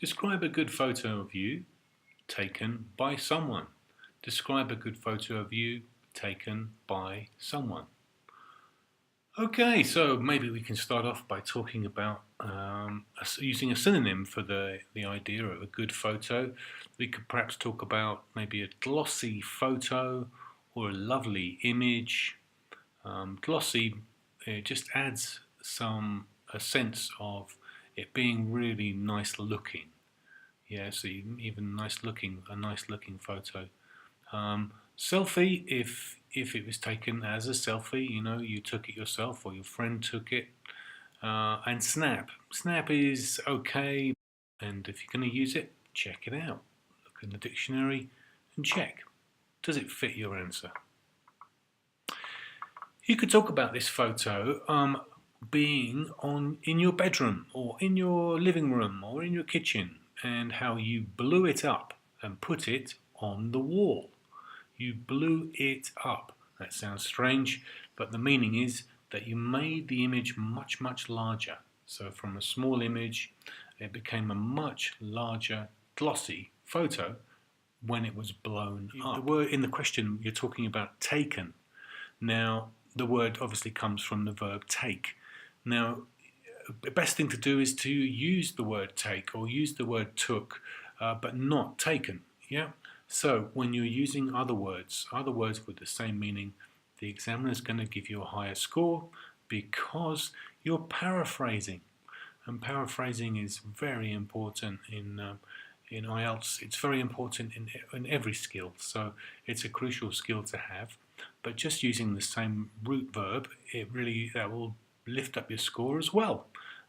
Describe a good photo of you taken by someone. Describe a good photo of you taken by someone. Okay, so maybe we can start off by talking about using a synonym for the idea of a good photo. We could perhaps talk about maybe a glossy photo or a lovely image. Glossy, it just adds a sense of it being really nice looking. Yeah, so even a nice looking photo. Selfie, if it was taken as a selfie, you took it yourself or your friend took it. And snap. Snap is okay, and if you're going to use it, check it out. Look in the dictionary and check. Does it fit your answer? You could talk about this photo being in your bedroom or in your living room or in your kitchen, and how you blew it up and put it on the wall. You blew it up. That sounds strange, but the meaning is that you made the image much, much larger. So from a small image, it became a much larger, glossy photo when it was blown up. The word in the question, you're talking about taken. Now, the word obviously comes from the verb take. Now, the best thing to do is to use the word take or use the word took, but not taken. Yeah. So when you're using other words with the same meaning, the examiner is going to give you a higher score because you're paraphrasing, and paraphrasing is very important in IELTS. It's very important in every skill, so it's a crucial skill to have. But just using the same root verb, that will lift up your score as well,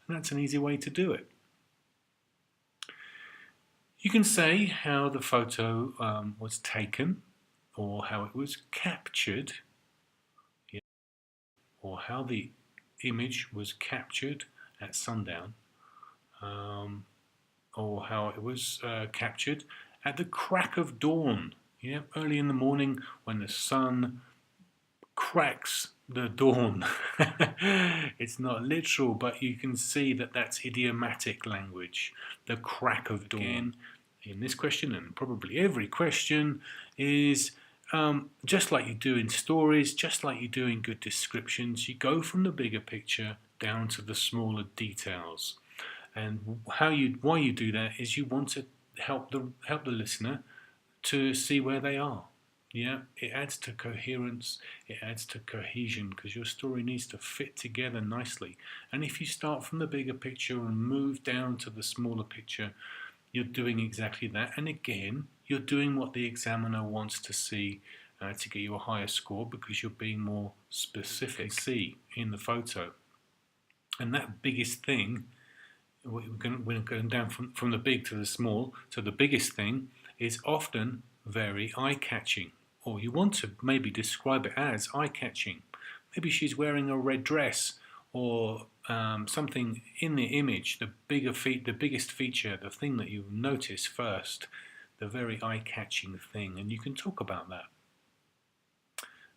and that's an easy way to do it. You can say how the photo was taken, or how it was captured, or how the image was captured at sundown, or how it was captured at the crack of dawn. Yeah, early in the morning when the sun cracks the dawn. It's not literal, but you can see that that's idiomatic language. The crack of dawn. Again, in this question, and probably every question, is just like you do in stories, just like you do in good descriptions, you go from the bigger picture down to the smaller details. And why you do that is you want to help the listener to see where they are. Yeah, it adds to coherence, it adds to cohesion, because your story needs to fit together nicely. And if you start from the bigger picture and move down to the smaller picture, you're doing exactly that. And again, you're doing what the examiner wants to see to get you a higher score, because you're being more specific. See in the photo. And that biggest thing, we're going down from the big to the small, so the biggest thing is often very eye-catching, or you want to maybe describe it as eye-catching. Maybe she's wearing a red dress, or something in the image, the biggest feature, the thing that you notice first, the very eye-catching thing, and you can talk about that.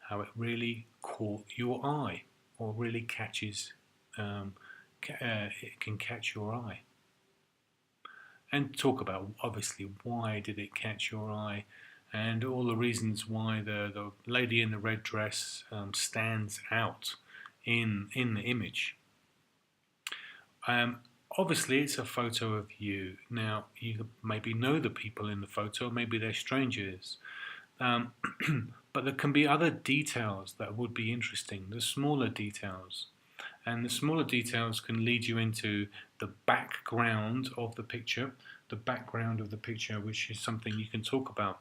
How it really caught your eye, or really catches, it can catch your eye. And talk about, obviously, why did it catch your eye, and all the reasons why the lady in the red dress stands out in the image. Obviously, it's a photo of you. Now, you maybe know the people in the photo, maybe they're strangers. But there can be other details that would be interesting, the smaller details. And the smaller details can lead you into the background of the picture, which is something you can talk about,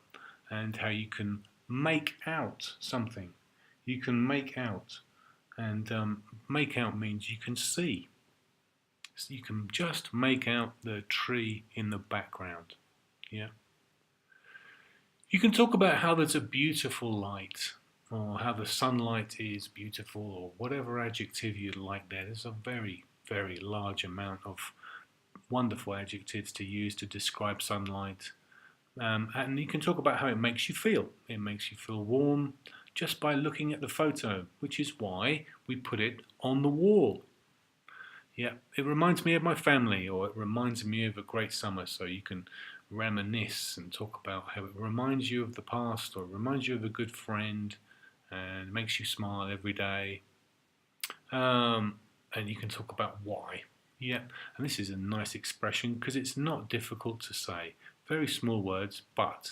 and how you can make out something. You can make out, and make out means you can see. So you can just make out the tree in the background. Yeah. You can talk about how there's a beautiful light, or how the sunlight is beautiful, or whatever adjective you'd like there. There's a very, very large amount of wonderful adjectives to use to describe sunlight. And you can talk about how it makes you feel. It makes you feel warm just by looking at the photo, which is why we put it on the wall. Yeah, it reminds me of my family, or it reminds me of a great summer. So you can reminisce and talk about how it reminds you of the past, or reminds you of a good friend, and makes you smile every day. And you can talk about why. Yeah, and this is a nice expression because it's not difficult to say. Very small words, but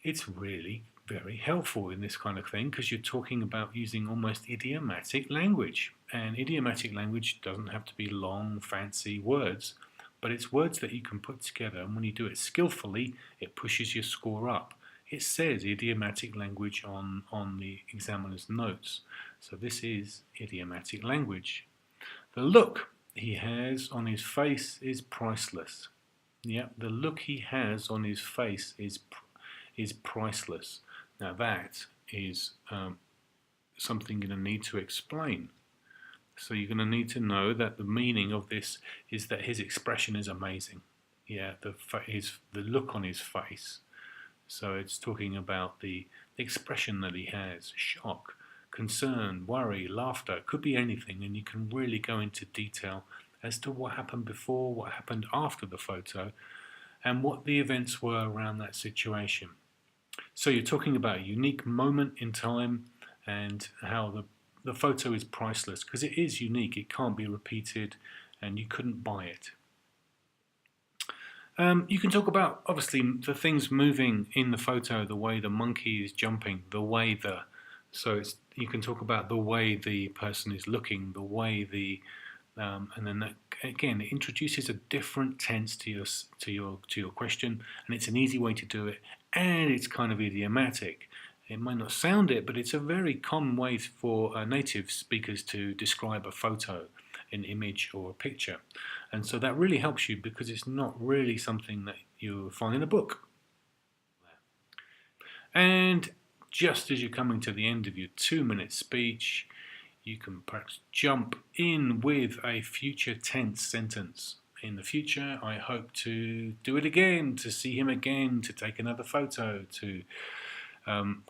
it's really very helpful in this kind of thing because you're talking about using almost idiomatic language. And idiomatic language doesn't have to be long, fancy words, but it's words that you can put together. And when you do it skillfully, it pushes your score up. It says idiomatic language on the examiner's notes. So this is idiomatic language. The look he has on his face is priceless. Yeah, the look he has on his face is priceless. Now that is something you're going to need to explain. So you're going to need to know that the meaning of this is that his expression is amazing. Yeah, the look on his face. So it's talking about the expression that he has: shock, concern, worry, laughter. It could be anything, and you can really go into detail as to what happened before, what happened after the photo, and what the events were around that situation. So you're talking about a unique moment in time and how the photo is priceless because it is unique. It can't be repeated and you couldn't buy it. You can talk about, obviously, the things moving in the photo, the way the monkey is jumping, the way you can talk about the way the person is looking, the way and then that, again, it introduces a different tense to your question, and it's an easy way to do it, and it's kind of idiomatic. It might not sound it, but it's a very common way for native speakers to describe a photo, an image, or a picture. And so that really helps you because it's not really something that you'll find in a book. And just as you're coming to the end of your 2-minute speech, you can perhaps jump in with a future tense sentence. In the future, I hope to do it again, to see him again, to take another photo, to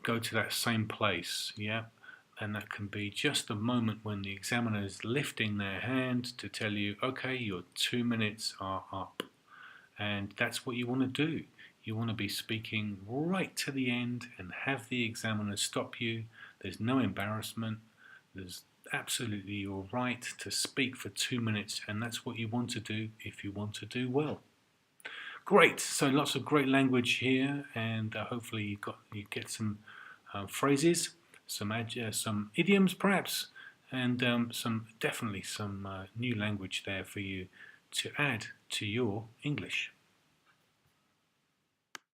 go to that same place. Yeah, and that can be just the moment when the examiner is lifting their hand to tell you, okay, your 2 minutes are up. And that's what you want to do. You want to be speaking right to the end and have the examiner stop you. There's no embarrassment. There's absolutely your right to speak for 2 minutes, and that's what you want to do if you want to do well. Great, so lots of great language here, and hopefully you get some phrases, some idioms perhaps, and definitely some new language there for you to add to your English.